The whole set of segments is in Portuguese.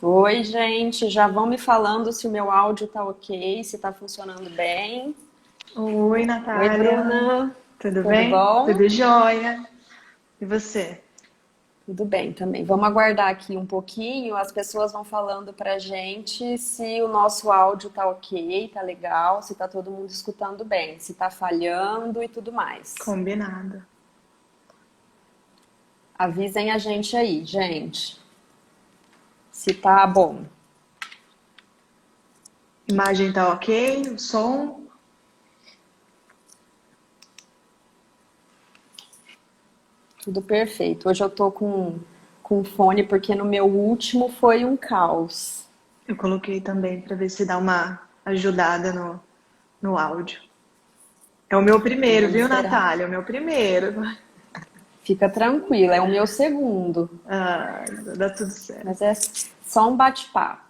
Oi, gente, já vão me falando se o meu áudio tá ok, se tá funcionando bem. Oi, Oi, Natália. Bruna, Tudo tudo bem? bom? Tudo jóia. E você? Tudo bem também. Vamos aguardar aqui um pouquinho, as pessoas vão falando pra gente se o nosso áudio tá ok, tá legal, se tá todo mundo escutando bem, se tá falhando e tudo mais. Combinado. Avisem a gente aí, gente, se tá bom. Imagem tá ok? O som? Tudo perfeito. Hoje eu tô com fone porque no meu último foi um caos. Eu coloquei também para ver se dá uma ajudada no áudio. É o meu Então primeiro, vamos viu, esperar. Natália? É o meu primeiro. Fica tranquila, é o meu segundo, Ah, dá tudo mas certo. é só um bate-papo.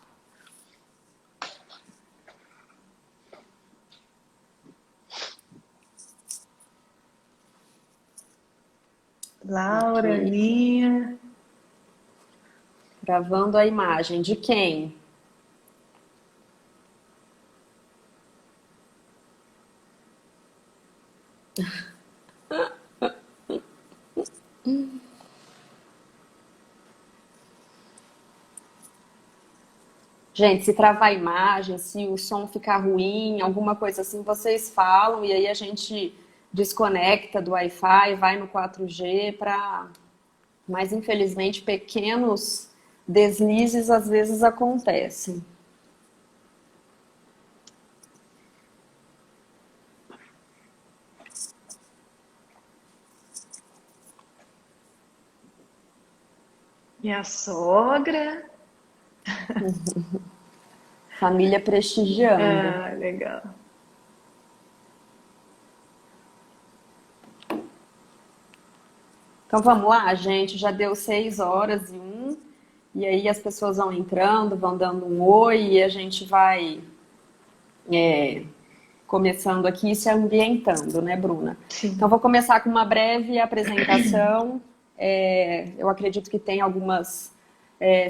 Laura, Ok. Aninha. Gravando a imagem de quem? Gente, se travar a imagem, se o som ficar ruim, alguma coisa assim, vocês falam e aí a gente desconecta do Wi-Fi, vai no 4G para. Mas infelizmente pequenos deslizes às vezes acontecem. Minha sogra. Família prestigiando. Ah, legal. Então vamos lá, gente. Já deu 6 horas e 1. E aí as pessoas vão entrando, vão dando um oi e a gente vai começando aqui e se ambientando, né, Bruna? Então Sim. vou começar com uma breve apresentação. Eu acredito que tem algumas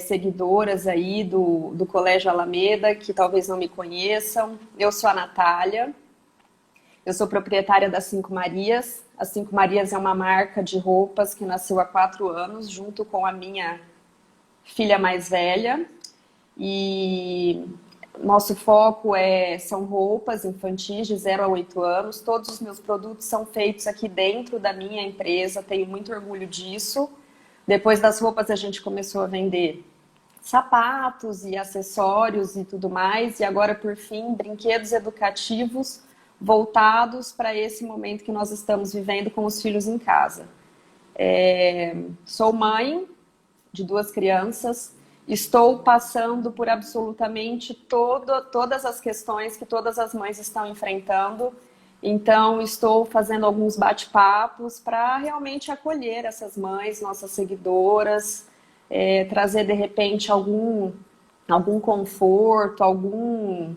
seguidoras aí do Colégio Alameda que talvez não me conheçam. Eu sou a Natália. Eu sou proprietária da Cinco Marias. A Cinco Marias é uma marca de roupas que nasceu há 4 anos, junto com a minha filha mais velha. E nosso foco são roupas infantis de 0 a 8 anos. Todos os meus produtos são feitos aqui dentro da minha empresa, tenho muito orgulho disso. Depois das roupas, a gente começou a vender sapatos e acessórios e tudo mais. E agora, por fim, brinquedos educativos voltados para esse momento que nós estamos vivendo com os filhos em casa. Sou mãe de 2 crianças, estou passando por absolutamente todas as questões que todas as mães estão enfrentando. Então, estou fazendo alguns bate-papos para realmente acolher essas mães, nossas seguidoras, trazer de repente algum conforto, alguma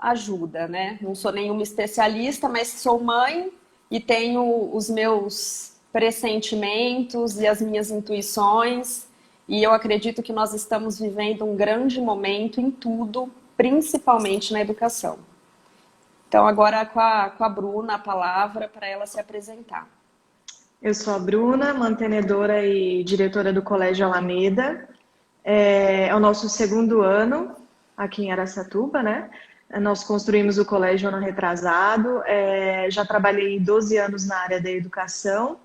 ajuda, né? Não sou nenhuma especialista, mas sou mãe e tenho os meus pressentimentos e as minhas intuições. E eu acredito que nós estamos vivendo um grande momento em tudo, principalmente na educação. Então, agora com a Bruna, a palavra para ela se apresentar. Eu sou a Bruna, mantenedora e diretora do Colégio Alameda. É o nosso segundo ano aqui em Araçatuba, né? Nós construímos o colégio ano retrasado. Já trabalhei 12 anos na área da educação.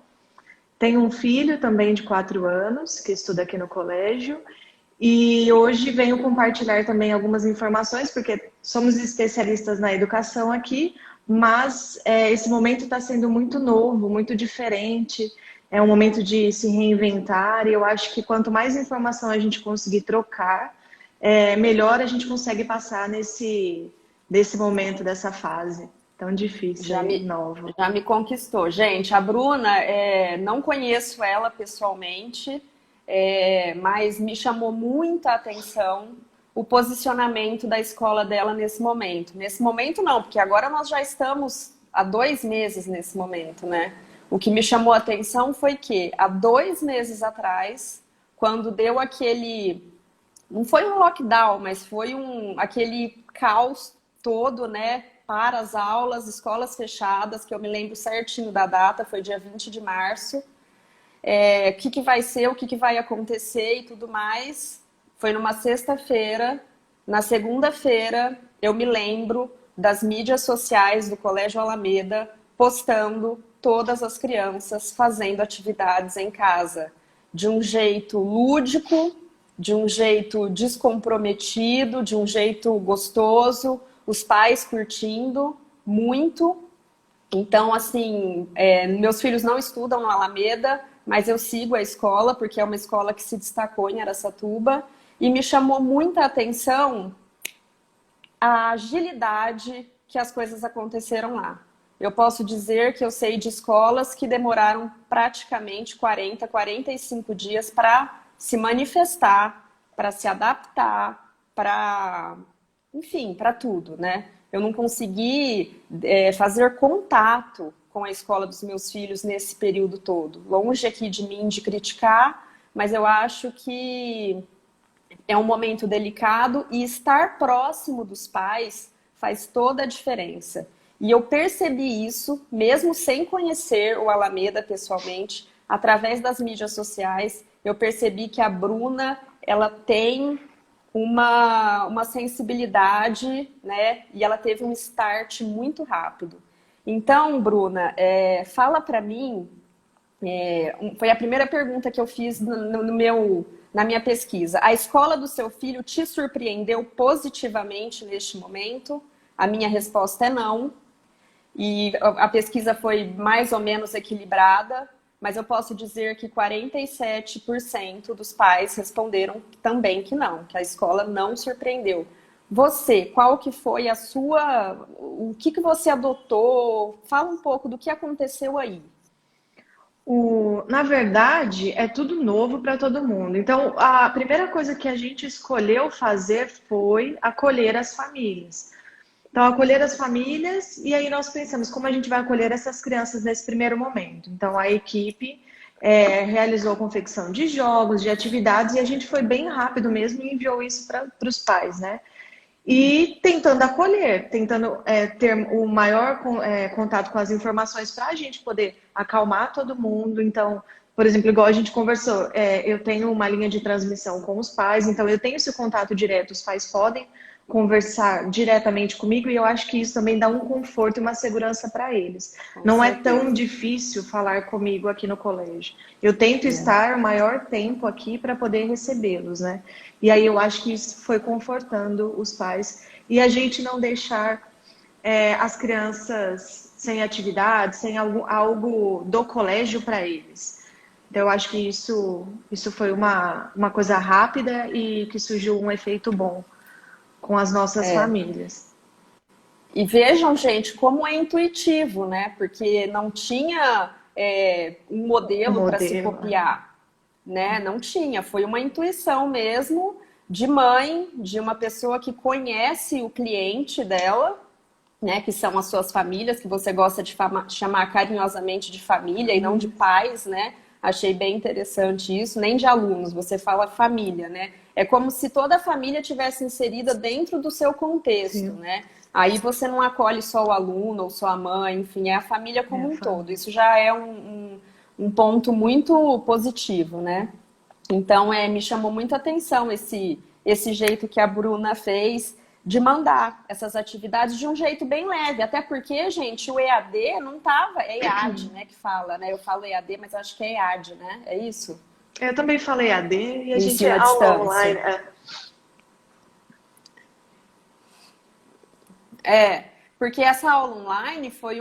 Tenho um filho também de 4 anos que estuda aqui no colégio. E hoje venho compartilhar também algumas informações, porque somos especialistas na educação aqui, mas esse momento está sendo muito novo, muito diferente. É um momento de se reinventar, e eu acho que quanto mais informação a gente conseguir trocar, melhor a gente consegue passar desse momento, dessa fase tão difícil Já aí, me, nova. já me conquistou. Gente, a Bruna, não conheço ela pessoalmente, mas me chamou muita atenção o posicionamento da escola dela nesse momento. Nesse momento não, porque agora nós já estamos há 2 meses nesse momento, né? O que me chamou a atenção foi que há 2 meses atrás, quando deu aquele não foi um lockdown, mas foi aquele caos todo, né? Para as aulas, escolas fechadas, que eu me lembro certinho da data, foi dia 20 de março. O que vai ser, o que vai acontecer e tudo mais. Foi numa sexta-feira. Na segunda-feira, eu me lembro das mídias sociais do Colégio Alameda postando todas as crianças fazendo atividades em casa, de um jeito lúdico, de um jeito descomprometido, de um jeito gostoso, os pais curtindo muito. Então, assim, meus filhos não estudam no Alameda, mas eu sigo a escola, porque é uma escola que se destacou em Araçatuba, e me chamou muita atenção a agilidade que as coisas aconteceram lá. Eu posso dizer que eu sei de escolas que demoraram praticamente 40, 45 dias para se manifestar, para se adaptar, para, enfim, para tudo, né? Eu não consegui fazer contato com a escola dos meus filhos nesse período todo. Longe aqui de mim de criticar, mas eu acho que é um momento delicado e estar próximo dos pais faz toda a diferença. E eu percebi isso, mesmo sem conhecer o Alameda pessoalmente, através das mídias sociais, eu percebi que a Bruna, ela tem uma sensibilidade, né? E ela teve um start muito rápido. Então, Bruna, fala para mim, foi a primeira pergunta que eu fiz na minha pesquisa. A escola do seu filho te surpreendeu positivamente neste momento? A minha resposta é não. E a pesquisa foi mais ou menos equilibrada, mas eu posso dizer que 47% dos pais responderam também que não, que a escola não surpreendeu. Você, qual que foi a sua... O que você adotou? Fala um pouco do que aconteceu aí. Na verdade, é tudo novo para todo mundo. Então, a primeira coisa que a gente escolheu fazer foi acolher as famílias. Então, acolher as famílias, e aí nós pensamos como a gente vai acolher essas crianças nesse primeiro momento. Então, a equipe realizou a confecção de jogos, de atividades, e a gente foi bem rápido mesmo e enviou isso para os pais, né? E tentando acolher, tentando ter o maior contato com as informações para a gente poder acalmar todo mundo. Então, por exemplo, igual a gente conversou, eu tenho uma linha de transmissão com os pais, então eu tenho esse contato direto, os pais podem conversar diretamente comigo e eu acho que isso também dá um conforto e uma segurança para eles. Não é tão difícil falar comigo aqui no colégio. Eu tento estar o maior tempo aqui para poder recebê-los, né? E aí eu acho que isso foi confortando os pais e a gente não deixar as crianças sem atividade, sem algo do colégio para eles. Então eu acho que isso foi uma coisa rápida e que surgiu um efeito bom com as nossas famílias. E vejam, gente, como é intuitivo, né? Porque não tinha um modelo para se copiar, né? Não tinha, foi uma intuição mesmo de mãe, de uma pessoa que conhece o cliente dela, né? Que são as suas famílias, que você gosta de chamar carinhosamente de família e não de pais, né? Achei bem interessante isso, nem de alunos, você fala família, né? É como se toda a família tivesse inserida dentro do seu contexto, né? Aí você não acolhe só o aluno ou só a mãe, enfim, é a família como um todo. Isso já é um ponto muito positivo, né? Então, me chamou muita atenção esse jeito que a Bruna fez de mandar essas atividades de um jeito bem leve. Até porque, gente, o EAD não tava... É EAD, né, que fala, né? Eu falo EAD, mas acho que é EAD, né? É isso? Eu também falei AD e a gente Ensino à aula distância. online. Porque essa aula online foi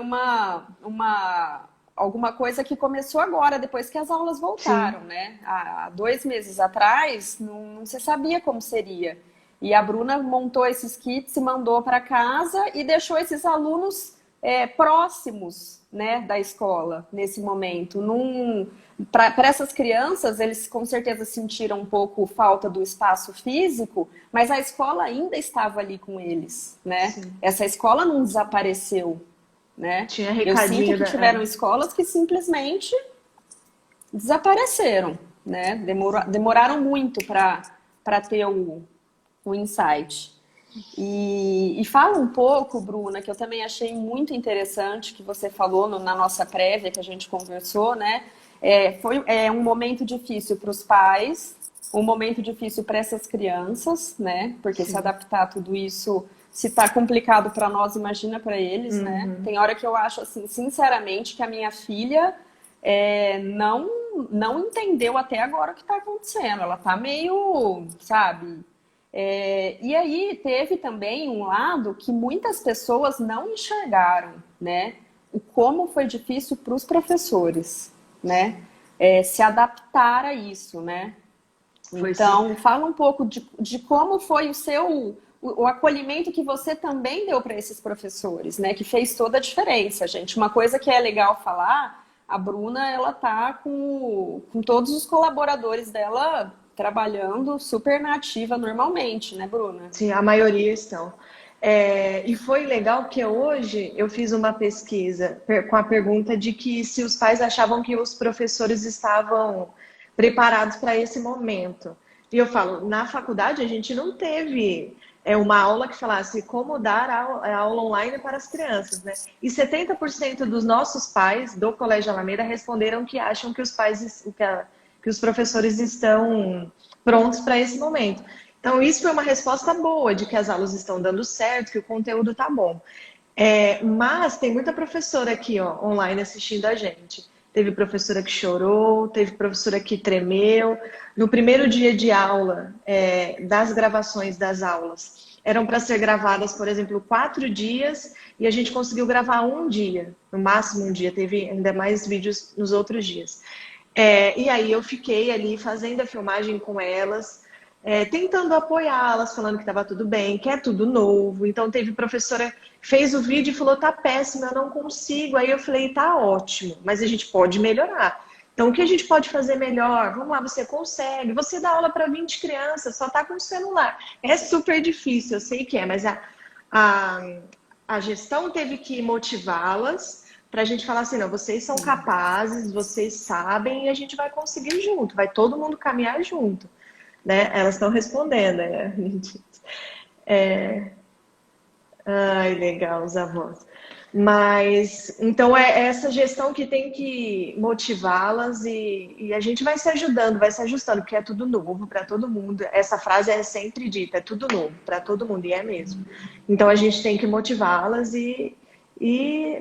alguma coisa que começou agora, depois que as aulas voltaram, né? Há 2 meses atrás, não se sabia como seria. E a Bruna montou esses kits e mandou para casa e deixou esses alunos próximos, né, da escola nesse momento. Para essas crianças, eles com certeza sentiram um pouco falta do espaço físico, mas a escola ainda estava ali com eles, né? Sim. Essa escola não desapareceu, né? Tinha recadinho. Eu sinto que tiveram escolas que simplesmente desapareceram, né? Demoraram muito para ter o insight. E fala um pouco, Bruna, que eu também achei muito interessante que você falou na nossa prévia que a gente conversou, né? Foi um momento difícil para os pais, um momento difícil para essas crianças, né? Porque se adaptar a tudo isso, se tá complicado para nós, imagina para eles, né? Tem hora que eu acho, assim, sinceramente, que a minha filha não entendeu até agora o que está acontecendo. Ela tá meio, sabe? E aí teve também um lado que muitas pessoas não enxergaram, né? O como foi difícil para os professores, né? Se adaptar a isso, né? Então, fala um pouco de como foi o acolhimento que você também deu para esses professores, né? Que fez toda a diferença, gente. Uma coisa que é legal falar, a Bruna, ela tá com todos os colaboradores dela trabalhando super na ativa normalmente, né, Bruna? Sim, a maioria estão. E foi legal que hoje eu fiz uma pesquisa com a pergunta de que se os pais achavam que os professores estavam preparados para esse momento. E eu falo, na faculdade a gente não teve uma aula que falasse como dar a aula online para as crianças, né? E 70% dos nossos pais do Colégio Alameda responderam que acham que que os professores estão prontos para esse momento. Então, isso foi uma resposta boa de que as aulas estão dando certo, que o conteúdo está bom. Mas tem muita professora aqui, ó, online assistindo a gente. Teve professora que chorou, teve professora que tremeu. No primeiro dia de aula, das gravações das aulas, eram para ser gravadas, por exemplo, 4 dias, e a gente conseguiu gravar 1 dia, no máximo 1 dia. Teve ainda mais vídeos nos outros dias. E aí eu fiquei ali fazendo a filmagem com elas, tentando apoiá-las, falando que estava tudo bem, que é tudo novo. Então teve professora que fez o vídeo e falou, tá péssimo, eu não consigo. Aí eu falei, tá ótimo, mas a gente pode melhorar. Então o que a gente pode fazer melhor? Vamos lá, você consegue. Você dá aula para 20 crianças, só tá com o celular. É super difícil, eu sei que é, mas a gestão teve que motivá-las para a gente falar assim, não, vocês são capazes, vocês sabem e a gente vai conseguir junto, vai todo mundo caminhar junto, né? Elas estão respondendo, Ai, legal, os avós. Mas, então é essa gestão que tem que motivá-las e a gente vai se ajudando, vai se ajustando, porque é tudo novo para todo mundo. Essa frase é sempre dita, é tudo novo para todo mundo, e é mesmo. Então a gente tem que motivá-las e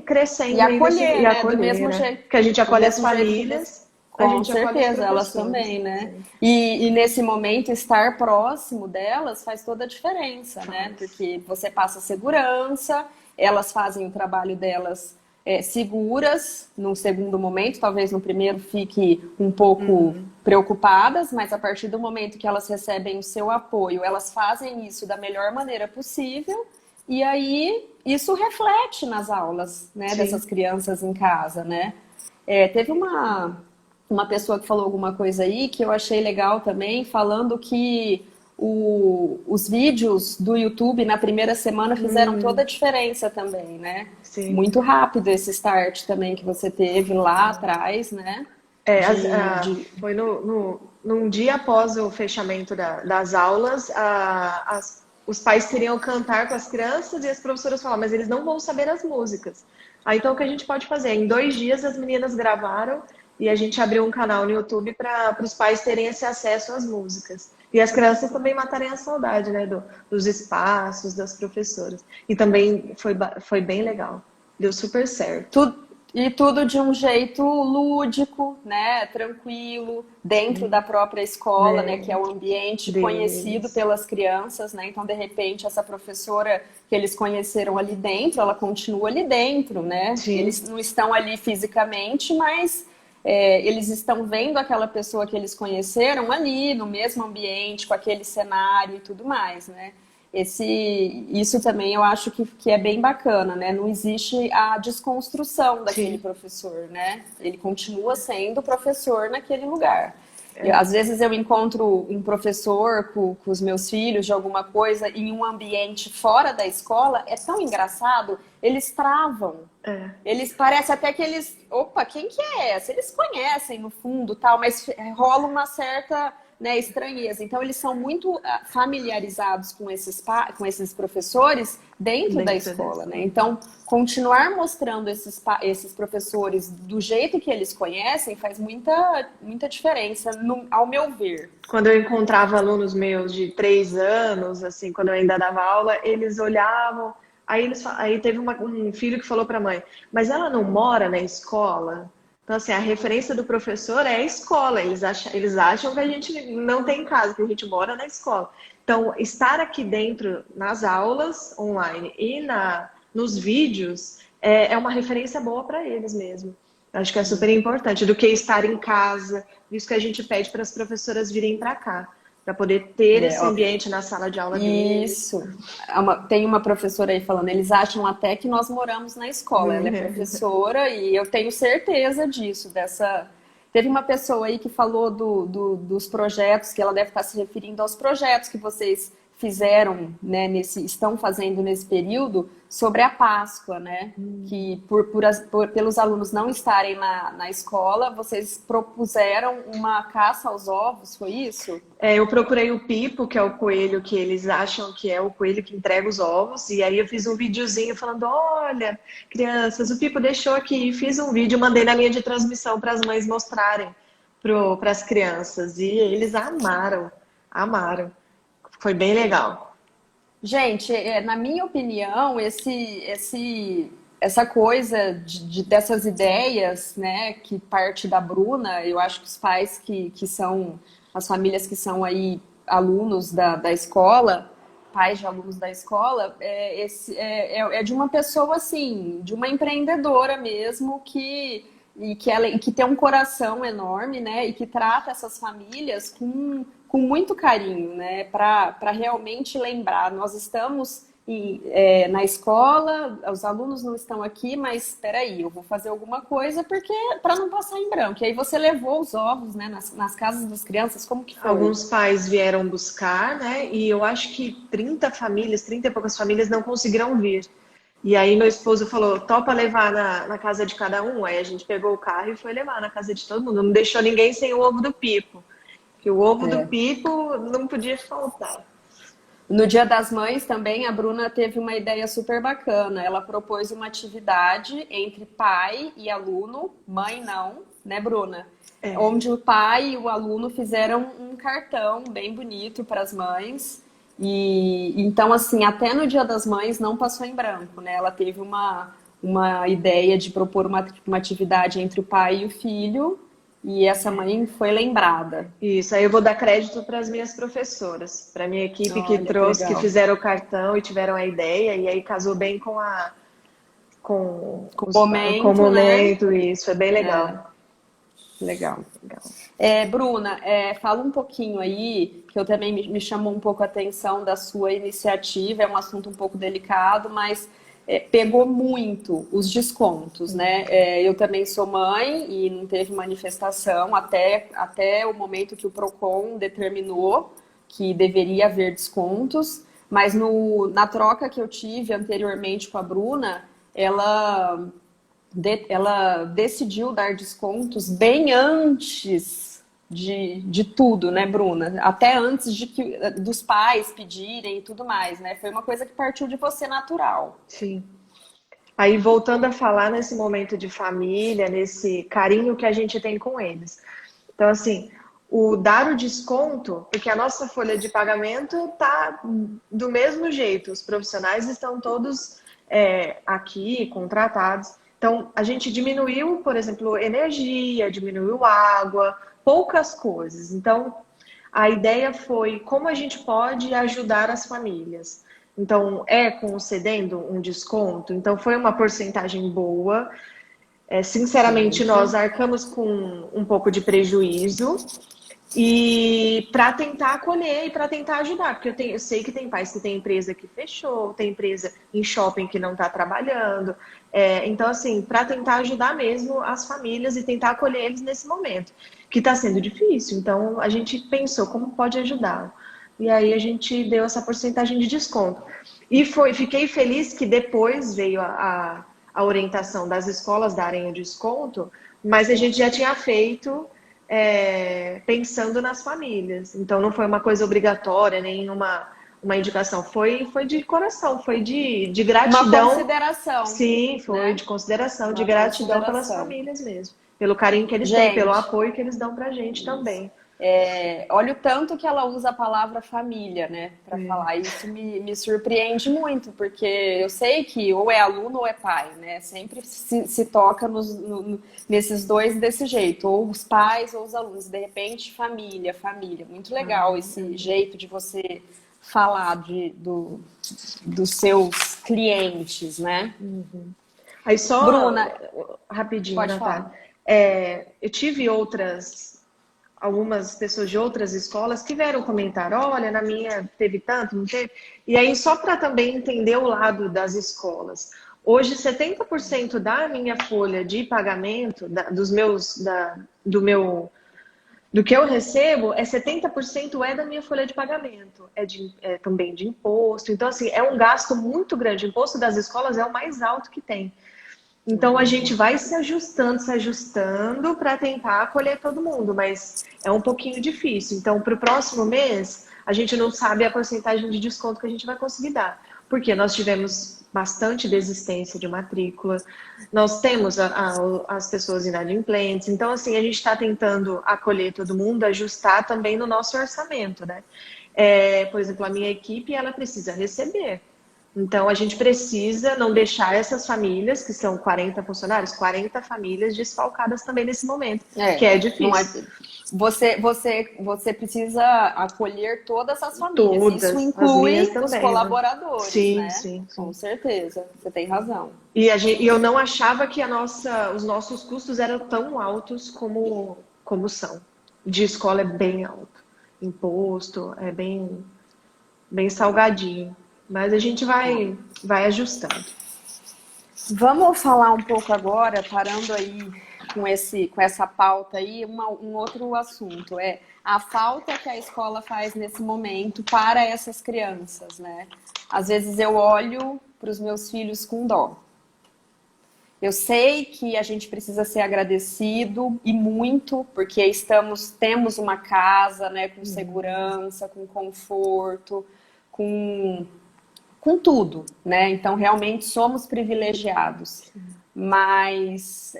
crescendo E acolher, e né? Do acolher, mesmo né? jeito. Que a gente Do acolhe as mesmo jeito que você... famílias, a Com gente acolhe os certeza, elas professores. também, né? Sim. E nesse momento, estar próximo delas faz toda a diferença, né? Porque você passa segurança, elas fazem o trabalho delas seguras num segundo momento, talvez no primeiro fique um pouco preocupadas, mas a partir do momento que elas recebem o seu apoio, elas fazem isso da melhor maneira possível, e aí isso reflete nas aulas, né, dessas crianças em casa, né? Teve uma pessoa que falou alguma coisa aí que eu achei legal também, falando que os vídeos do YouTube na primeira semana fizeram toda a diferença também, né? Sim. Muito rápido esse start também que você teve lá atrás, né? Foi num dia após o fechamento das aulas, os pais queriam cantar com as crianças e as professoras falavam, mas eles não vão saber as músicas. Aí então o que a gente pode fazer? Em 2 dias as meninas gravaram e a gente abriu um canal no YouTube para os pais terem esse acesso às músicas. E as crianças também matarem a saudade, né, dos espaços, das professoras. E também foi bem legal. Deu super certo. E tudo de um jeito lúdico, né? Tranquilo, dentro da própria escola, né? Que é o ambiente conhecido pelas crianças, né? Então, de repente, essa professora que eles conheceram ali dentro, ela continua ali dentro, né? Sim. Eles não estão ali fisicamente, mas eles estão vendo aquela pessoa que eles conheceram ali, no mesmo ambiente, com aquele cenário e tudo mais, né? Isso também eu acho que é bem bacana, né? Não existe a desconstrução daquele professor, né? Ele continua sendo professor naquele lugar. Às vezes eu encontro um professor com os meus filhos de alguma coisa em um ambiente fora da escola, é tão engraçado, eles travam. Eles parecem até que eles... Opa, quem que é essa? Eles conhecem no fundo, tal, mas rola uma certa né, estranheza. Então, eles são muito familiarizados com esses professores dentro da escola, né? Então, continuar mostrando esses professores do jeito que eles conhecem faz muita diferença, ao meu ver. Quando eu encontrava alunos meus de 3 anos, assim, quando eu ainda dava aula, eles olhavam. Aí teve um filho que falou para a mãe, mas ela não mora na escola? Então, assim, a referência do professor é a escola. Eles acham que a gente não tem casa, que a gente mora na escola. Então, estar aqui dentro, nas aulas online e nos vídeos, é uma referência boa para eles mesmo. Acho que é super importante, do que estar em casa. Isso que a gente pede para as professoras virem para cá, para poder ter esse ambiente na sala de aula deles. Isso. Tem uma professora aí falando, eles acham até que nós moramos na escola. Ela é professora e eu tenho certeza disso, Teve uma pessoa aí que falou dos projetos, que ela deve estar se referindo aos projetos que vocês fizeram, né, estão fazendo nesse período, sobre a Páscoa, né? Que pelos alunos não estarem na escola, vocês propuseram uma caça aos ovos, foi isso? Eu procurei o Pipo, que é o coelho que eles acham que é o coelho que entrega os ovos, e aí eu fiz um videozinho falando, olha, crianças, o Pipo deixou aqui, fiz um vídeo, mandei na linha de transmissão para as mães mostrarem para as crianças, e eles amaram. Foi bem legal. Gente, na minha opinião, essa coisa dessas ideias, né, que parte da Bruna, eu acho que os pais que são, as famílias que são aí alunos da escola, pais de alunos da escola, é de uma pessoa assim, de uma empreendedora mesmo, que tem um coração enorme, né, e que trata essas famílias com muito carinho, né, para realmente lembrar. Nós estamos na escola, os alunos não estão aqui, mas espera aí, eu vou fazer alguma coisa para não passar em branco. E aí você levou os ovos, né, nas casas das crianças, como que foi? Alguns pais vieram buscar, né, e eu acho que 30 e poucas famílias não conseguiram vir. E aí meu esposo falou, topa levar na casa de cada um? Aí a gente pegou o carro e foi levar na casa de todo mundo. Não deixou ninguém sem o ovo do Pipo. Porque o ovo do Pipo não podia faltar. No Dia das Mães também, a Bruna teve uma ideia super bacana. Ela propôs uma atividade entre pai e aluno, mãe não, né, Bruna? Onde o pai e o aluno fizeram um cartão bem bonito para as mães. E então, assim, até no Dia das Mães não passou em branco, né? Ela teve uma ideia de propor uma atividade entre o pai e o filho, e essa mãe foi lembrada. Isso, aí eu vou dar crédito para as minhas professoras, para a minha equipe que fizeram o cartão e tiveram a ideia, e aí casou bem com o momento, né? Isso, é bem legal. Legal. Bruna, fala um pouquinho aí, que eu também me chamou um pouco a atenção da sua iniciativa, é um assunto um pouco delicado, mas pegou muito os descontos, né? Eu também sou mãe e não teve manifestação até o momento que o Procon determinou que deveria haver descontos, mas na troca que eu tive anteriormente com a Bruna, ela decidiu dar descontos bem antes de tudo, né, Bruna? Até antes dos pais pedirem e tudo mais, né? Foi uma coisa que partiu de você natural. Sim. Aí, voltando a falar nesse momento de família, nesse carinho que a gente tem com eles. Então, assim, dar o desconto, porque a nossa folha de pagamento tá do mesmo jeito. Os profissionais estão todos aqui, contratados. Então, a gente diminuiu, por exemplo, energia, diminuiu água, poucas coisas. Então, a ideia foi como a gente pode ajudar as famílias. Então, concedendo um desconto. Então, foi uma porcentagem boa. Sinceramente, nós arcamos com um pouco de prejuízo. E para tentar acolher e para tentar ajudar. Porque eu sei que tem pais que tem empresa que fechou, tem empresa em shopping que não está trabalhando. Então, assim, para tentar ajudar mesmo as famílias e tentar acolher eles nesse momento, que está sendo difícil. Então, a gente pensou como pode ajudar. E aí a gente deu essa porcentagem de desconto. E fiquei feliz que depois veio a orientação das escolas darem o desconto, mas a gente já tinha feito pensando nas famílias. Então não foi uma coisa obrigatória, nem uma indicação. Foi de coração, foi de Uma gratidão. consideração, Sim, foi né? de consideração, de Uma gratidão pelas consideração. famílias mesmo. Pelo carinho que eles têm, pelo Gente, apoio que eles dão pra gente isso. também. Olha o tanto que ela usa a palavra família, né, para É. falar. Isso me surpreende muito, porque eu sei que ou é aluno ou é pai, né? Sempre se toca nesses dois desse jeito, ou os pais ou os alunos. De repente, família, família. Muito legal esse jeito de você falar dos seus clientes, né? Aí só Bruna, rapidinho, pode Natália. falar. Eu tive algumas pessoas de outras escolas que vieram comentar, olha, na minha teve tanto, não teve. E aí, só para também entender o lado das escolas. Hoje, 70% da minha folha de pagamento, do que eu recebo, 70% é da minha folha de pagamento, é também de imposto. Então, assim, é um gasto muito grande. O imposto das escolas é o mais alto que tem. Então a gente vai se ajustando para tentar acolher todo mundo, mas é um pouquinho difícil. Então, para o próximo mês, a gente não sabe a porcentagem de desconto que a gente vai conseguir dar, porque nós tivemos bastante desistência de matrícula, nós temos as pessoas inadimplentes, então assim, a gente está tentando acolher todo mundo, ajustar também no nosso orçamento, né? Por exemplo, a minha equipe, ela precisa receber. Então, a gente precisa não deixar essas famílias, que são 40 funcionários, 40 famílias desfalcadas também nesse momento, que é Não é. difícil. Você precisa acolher todas as famílias. Isso Todas, as minhas inclui os também, né? colaboradores, Sim, né? sim, Com sim. certeza, você tem razão. E eu não achava que os nossos custos eram tão altos como são. De escola é bem alto. Imposto é bem salgadinho. Mas a gente vai ajustando. Vamos falar um pouco agora, parando aí com essa pauta aí, um outro assunto é a falta que a escola faz nesse momento para essas crianças, né? Às vezes eu olho para os meus filhos com dó. Eu sei que a gente precisa ser agradecido e muito, porque temos uma casa, né, com segurança, com conforto, com, com tudo, né? Então realmente somos privilegiados. Mas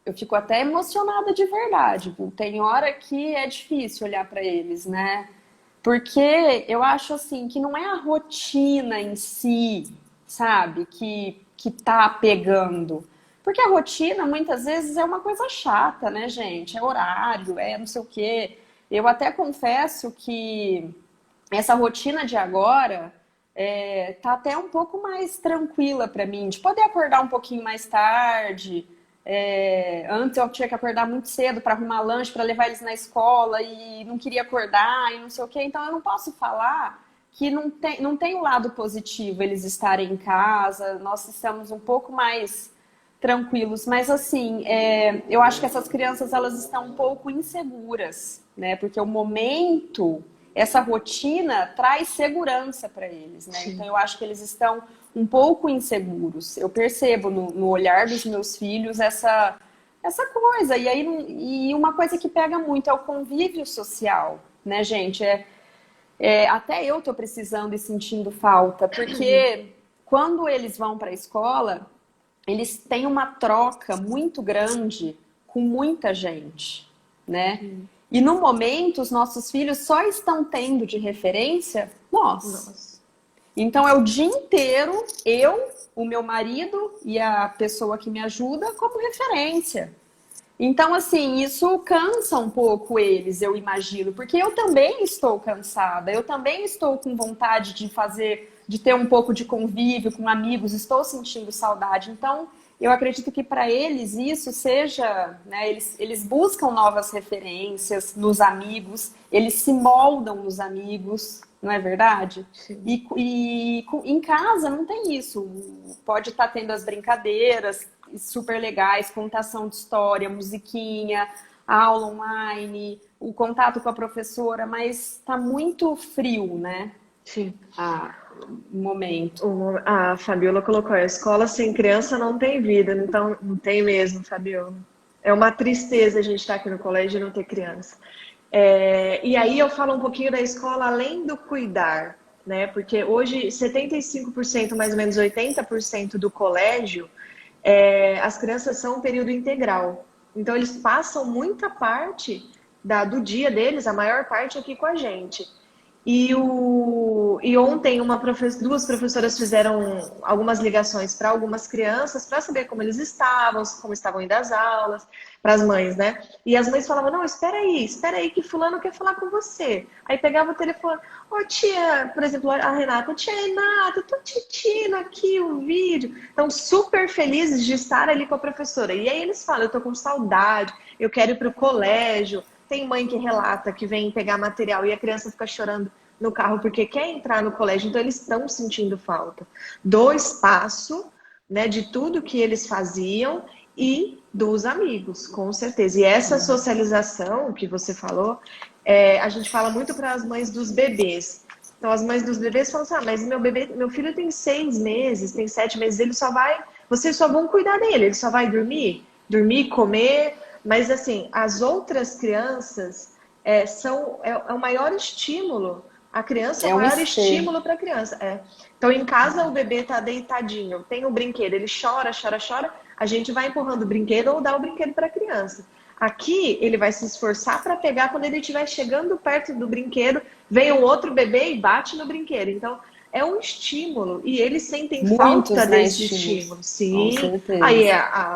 eu fico até emocionada de verdade. Tem hora que é difícil olhar para eles, né? Porque eu acho assim que não é a rotina em si, sabe, que tá pegando. Porque a rotina muitas vezes é uma coisa chata, né, gente? É horário, é não sei o quê. Eu até confesso que essa rotina de agora tá até um pouco mais tranquila para mim, de poder acordar um pouquinho mais tarde. Antes eu tinha que acordar muito cedo para arrumar lanche, para levar eles na escola e não queria acordar e não sei o quê. Então eu não posso falar que não tem o lado positivo eles estarem em casa. Nós estamos um pouco mais tranquilos, mas assim, eu acho que essas crianças elas estão um pouco inseguras, né? Porque o momento, essa rotina traz segurança para eles, né? Sim. Então eu acho que eles estão um pouco inseguros. Eu percebo no olhar dos meus filhos essa coisa. E aí e uma coisa que pega muito é o convívio social, né, gente? Até eu tô precisando e sentindo falta, porque quando eles vão para a escola eles têm uma troca muito grande com muita gente, né? E no momento, os nossos filhos só estão tendo de referência nós. Nossa. Então, é o dia inteiro eu, o meu marido e a pessoa que me ajuda como referência. Então, assim, isso cansa um pouco eles, eu imagino, porque eu também estou cansada, eu também estou com vontade de ter um pouco de convívio com amigos, estou sentindo saudade. Então, eu acredito que para eles isso seja, né, eles buscam novas referências nos amigos, eles se moldam nos amigos, não é verdade? Sim. E em casa não tem isso. Pode estar tendo as brincadeiras super legais, contação de história, musiquinha, aula online, o contato com a professora, mas está muito frio, né? Sim. O momento. A Fabiola colocou, a escola sem criança não tem vida, então não tem mesmo, Fabiola. É uma tristeza a gente estar aqui no colégio e não ter criança. E aí eu falo um pouquinho da escola além do cuidar, né? Porque hoje 75%, mais ou menos 80% do colégio, as crianças são um período integral. Então eles passam muita parte do dia deles, a maior parte aqui com a gente. E ontem duas professoras fizeram algumas ligações para algumas crianças para saber como eles estavam, como estavam indo as aulas, para as mães, né? E as mães falavam, não, espera aí que fulano quer falar com você. Aí pegava o telefone, ô tia, por exemplo, a Renata, tia Renata, eu tô assistindo aqui o vídeo. Então, super felizes de estar ali com a professora. E aí eles falam, eu tô com saudade, eu quero ir para o colégio. Tem mãe que relata que vem pegar material e a criança fica chorando no carro porque quer entrar no colégio. Então, eles estão sentindo falta do espaço, né, de tudo que eles faziam e dos amigos, com certeza. E essa socialização que você falou, a gente fala muito para as mães dos bebês. Então, as mães dos bebês falam assim, mas meu filho tem 6 meses, tem 7 meses, vocês só vão cuidar dele, ele só vai dormir, comer. Mas, assim, as outras crianças é o maior estímulo. A criança é o maior estímulo para a criança. Então, em casa, o bebê está deitadinho, tem um brinquedo, ele chora, a gente vai empurrando o brinquedo ou dá o brinquedo para a criança. Aqui, ele vai se esforçar para pegar quando ele estiver chegando perto do brinquedo, vem um outro bebê e bate no brinquedo. Então, é um estímulo e eles sentem falta desse estímulo. Sim, aí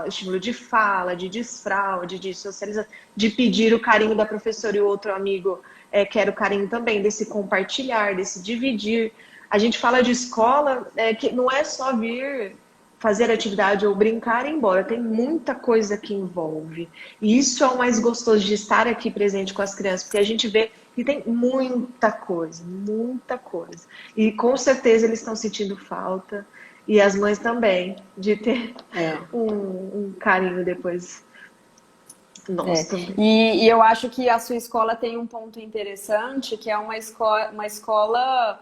o estímulo de fala, de desfraude, de socialização, de pedir o carinho da professora e o outro amigo quer o carinho também, desse compartilhar, desse dividir. A gente fala de escola, que não é só vir fazer atividade ou brincar e ir embora, tem muita coisa que envolve. E isso é o mais gostoso de estar aqui presente com as crianças, porque a gente vê que tem muita coisa. E com certeza eles estão sentindo falta, e as mães também, de ter um carinho depois. Nós também. E eu acho que a sua escola tem um ponto interessante, que é uma escola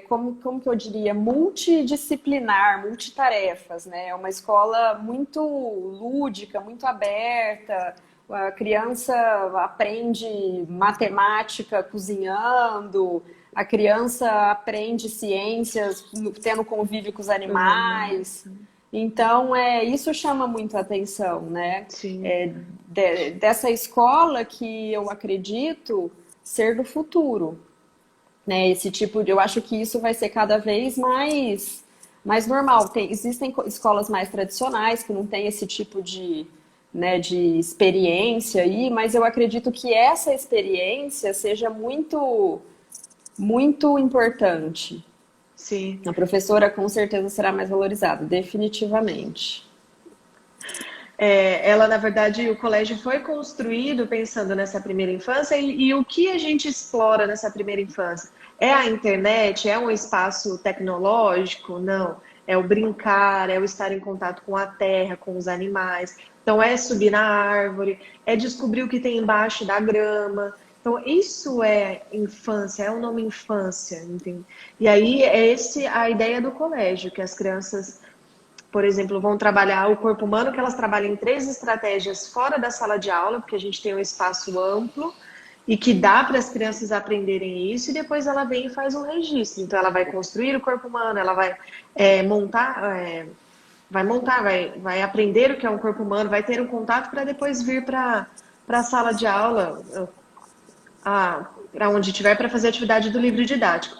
como que eu diria, multidisciplinar, multitarefas, né? É uma escola muito lúdica, muito aberta. A criança aprende matemática cozinhando, a criança aprende ciências tendo convívio com os animais. Então, isso chama muito a atenção, né? Sim. Dessa escola que eu acredito ser do futuro. Né, eu acho que isso vai ser cada vez mais normal. Existem escolas mais tradicionais que não têm esse tipo de experiência aí, mas eu acredito que essa experiência seja muito, muito importante. Sim. A professora com certeza será mais valorizada, definitivamente. Ela, na verdade, o colégio foi construído pensando nessa primeira infância e o que a gente explora nessa primeira infância? É a internet? É um espaço tecnológico? Não. É o brincar, é o estar em contato com a terra, com os animais. Então, é subir na árvore, é descobrir o que tem embaixo da grama. Então, isso é infância, é o nome infância, entende? E aí, a ideia do colégio, que as crianças, por exemplo, vão trabalhar o corpo humano, que elas trabalham em 3 estratégias fora da sala de aula, porque a gente tem um espaço amplo e que dá para as crianças aprenderem isso, e depois ela vem e faz um registro. Então, ela vai construir o corpo humano, ela vai vai aprender o que é um corpo humano, vai ter um contato para depois vir para a sala de aula, para onde tiver, para fazer a atividade do livro didático.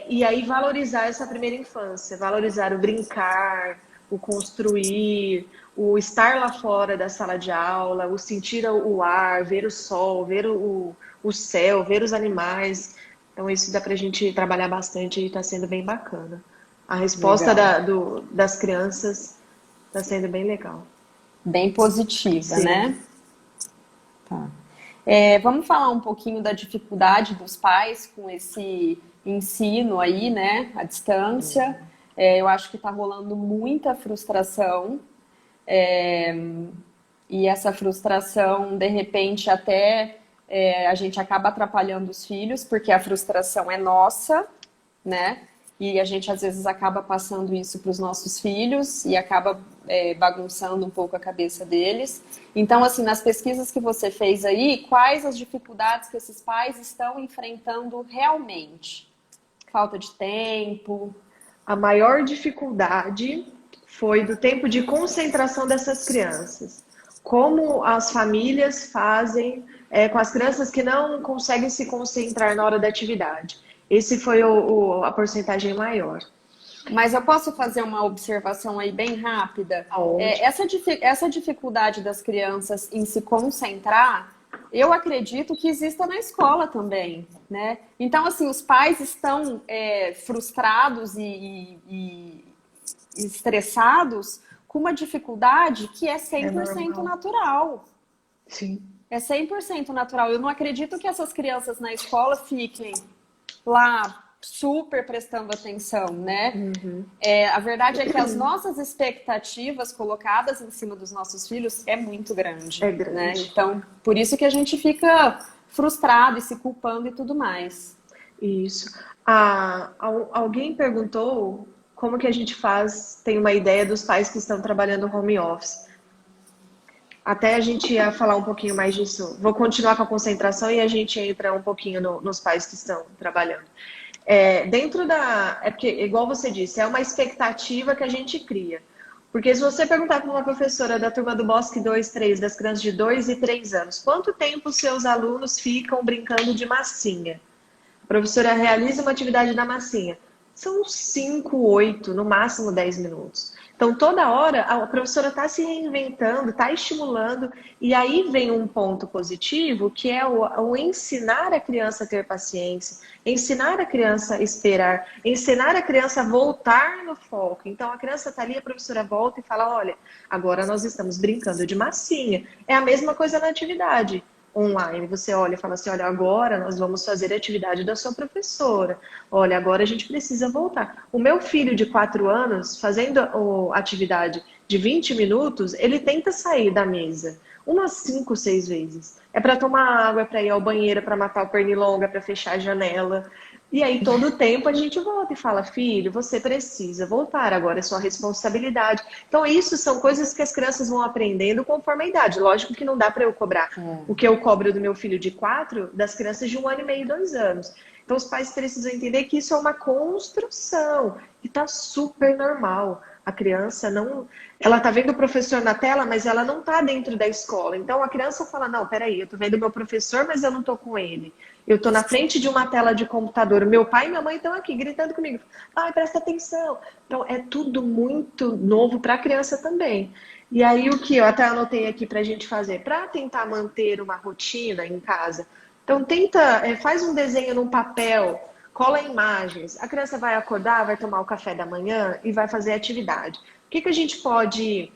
E aí valorizar essa primeira infância, valorizar o brincar, o construir, o estar lá fora da sala de aula, o sentir o ar, ver o sol, ver o céu, ver os animais. Então isso dá pra gente trabalhar bastante e está sendo bem bacana. A resposta das crianças está sendo bem legal. Bem positiva, Sim. né? Tá. Vamos falar um pouquinho da dificuldade dos pais com esse ensino aí, né, à distância. Eu acho que está rolando muita frustração. E essa frustração, de repente, até a gente acaba atrapalhando os filhos, porque a frustração é nossa, né? e a gente às vezes acaba passando isso para os nossos filhos e acaba bagunçando um pouco a cabeça deles. Então, assim, nas pesquisas que você fez aí, quais as dificuldades que esses pais estão enfrentando realmente? Falta de tempo? A maior dificuldade foi do tempo de concentração dessas crianças. Como as famílias fazem com as crianças que não conseguem se concentrar na hora da atividade. Esse foi a porcentagem maior. Mas eu posso fazer uma observação aí bem rápida? Aonde? Essa dificuldade das crianças em se concentrar, eu acredito que exista na escola também, né? Então, assim, os pais estão frustrados e estressados com uma dificuldade que é 100% natural. Sim. É 100% natural. Eu não acredito que essas crianças na escola fiquem lá super prestando atenção, né? Uhum. A verdade é que as nossas expectativas colocadas em cima dos nossos filhos é muito grande. É grande. Né? Então, por isso que a gente fica frustrado e se culpando e tudo mais. Isso. Alguém perguntou como que a gente tem uma ideia dos pais que estão trabalhando home office. Até a gente ia falar um pouquinho mais disso. Vou continuar com a concentração e a gente entra um pouquinho nos pais que estão trabalhando. É porque, igual você disse, é uma expectativa que a gente cria. Porque se você perguntar para uma professora da turma do Bosque 2, 3, das crianças de 2 e 3 anos, quanto tempo seus alunos ficam brincando de massinha? A professora realiza uma atividade na massinha. São 5, 8, no máximo 10 minutos. Então, toda hora, a professora está se reinventando, está estimulando, e aí vem um ponto positivo, que é o ensinar a criança a ter paciência, ensinar a criança a esperar, ensinar a criança a voltar no foco. Então, a criança está ali, a professora volta e fala, olha, agora nós estamos brincando de massinha. É a mesma coisa na atividade online. Você olha e fala assim, olha, agora nós vamos fazer a atividade da sua professora. Olha, agora a gente precisa voltar. O meu filho de 4 anos, fazendo a atividade de 20 minutos, ele tenta sair da mesa umas 5, 6 vezes. É para tomar água, é para ir ao banheiro, é para matar o pernilongo, é para fechar a janela. E aí, todo o tempo, a gente volta e fala, filho, você precisa voltar, agora é sua responsabilidade. Então, isso são coisas que as crianças vão aprendendo conforme a idade. Lógico que não dá para eu cobrar o que eu cobro do meu filho de 4, das crianças de 1 ano e meio, 2 anos. Então, os pais precisam entender que isso é uma construção, que está super normal. A criança não... Ela está vendo o professor na tela, mas ela não está dentro da escola. Então, a criança fala, não, peraí, eu estou vendo o meu professor, mas eu não estou com ele. Eu estou na frente de uma tela de computador. Meu pai e minha mãe estão aqui gritando comigo. Pai, presta atenção. Então, é tudo muito novo para a criança também. E aí, o que eu até anotei aqui para a gente fazer? Para tentar manter uma rotina em casa. Então, faz um desenho num papel, cola imagens. A criança vai acordar, vai tomar o café da manhã e vai fazer atividade. O que a gente pode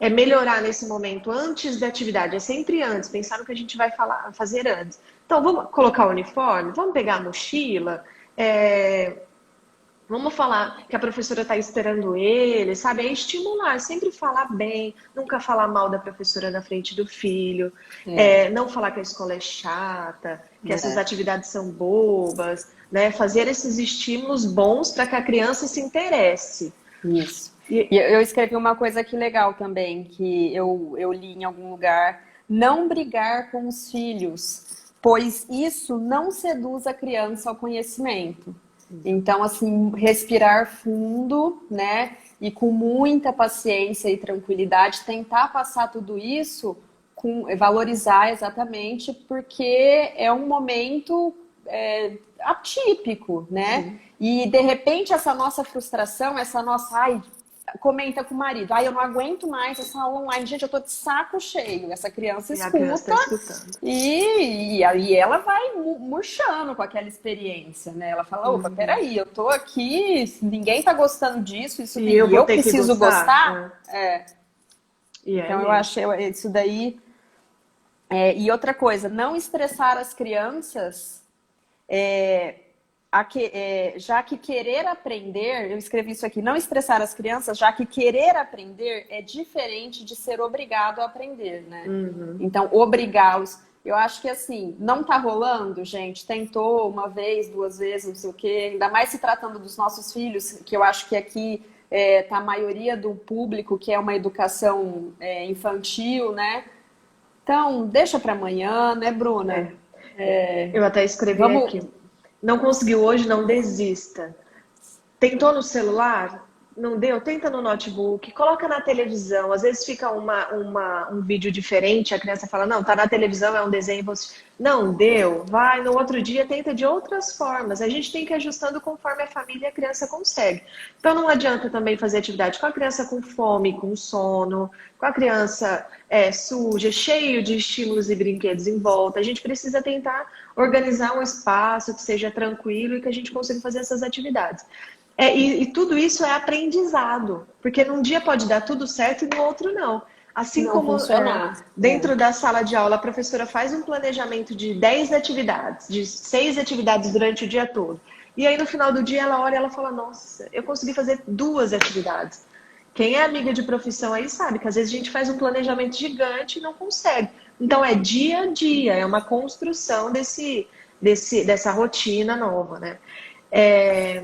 melhorar nesse momento antes da atividade? É sempre antes, pensar no que a gente vai fazer antes. Então, vamos colocar o uniforme, vamos pegar a mochila, vamos falar que a professora está esperando ele, sabe? É estimular, sempre falar bem, nunca falar mal da professora na frente do filho, não falar que a escola é chata, que essas atividades são bobas, né? Fazer esses estímulos bons para que a criança se interesse. Isso. E eu escrevi uma coisa aqui legal também, que eu li em algum lugar. Não brigar com os filhos, pois isso não seduz a criança ao conhecimento. Então, assim, respirar fundo, né? E com muita paciência e tranquilidade, tentar passar tudo isso, valorizar exatamente, porque é um momento atípico, né? Sim. E, de repente, essa nossa frustração, essa nossa... comenta com o marido, eu não aguento mais essa aula online, gente, eu tô de saco cheio. Essa criança escuta e ela vai murchando com aquela experiência, né? Ela fala, opa, peraí, eu tô aqui, ninguém tá gostando disso, isso e eu preciso gostar? Então eu achei isso daí. E outra coisa, não estressar as crianças, já que querer aprender, eu escrevi isso aqui, não estressar as crianças, já que querer aprender é diferente de ser obrigado a aprender, né? Então, obrigá-los. Eu acho que assim, não tá rolando, gente. Tentou uma vez, duas vezes, não sei o quê. Ainda mais se tratando dos nossos filhos, que eu acho que aqui tá a maioria do público, que é uma educação infantil, né? Então, deixa para amanhã, né, Bruna? É, eu até escrevi Vamos. aqui. Não conseguiu hoje, não desista. Tentou no celular? Não deu? Tenta no notebook, coloca na televisão. Às vezes fica um vídeo diferente, a criança fala, não, tá na televisão, é um desenho. Você... Não deu, vai, no outro dia tenta de outras formas. A gente tem que ir ajustando conforme a família e a criança consegue. Então não adianta também fazer atividade com a criança com fome, com sono, com a criança suja, cheio de estímulos e brinquedos em volta. A gente precisa tentar organizar um espaço que seja tranquilo e que a gente consiga fazer essas atividades. E tudo isso é aprendizado, porque num dia pode dar tudo certo e no outro não. Assim Não como funcionar. dentro da sala de aula a professora faz um planejamento de 10 atividades, de 6 atividades durante o dia todo. E aí no final do dia ela olha e ela fala, nossa, eu consegui fazer 2 atividades. Quem é amiga de profissão aí sabe que às vezes a gente faz um planejamento gigante e não consegue. Então é dia a dia, é uma construção dessa rotina nova, né? É,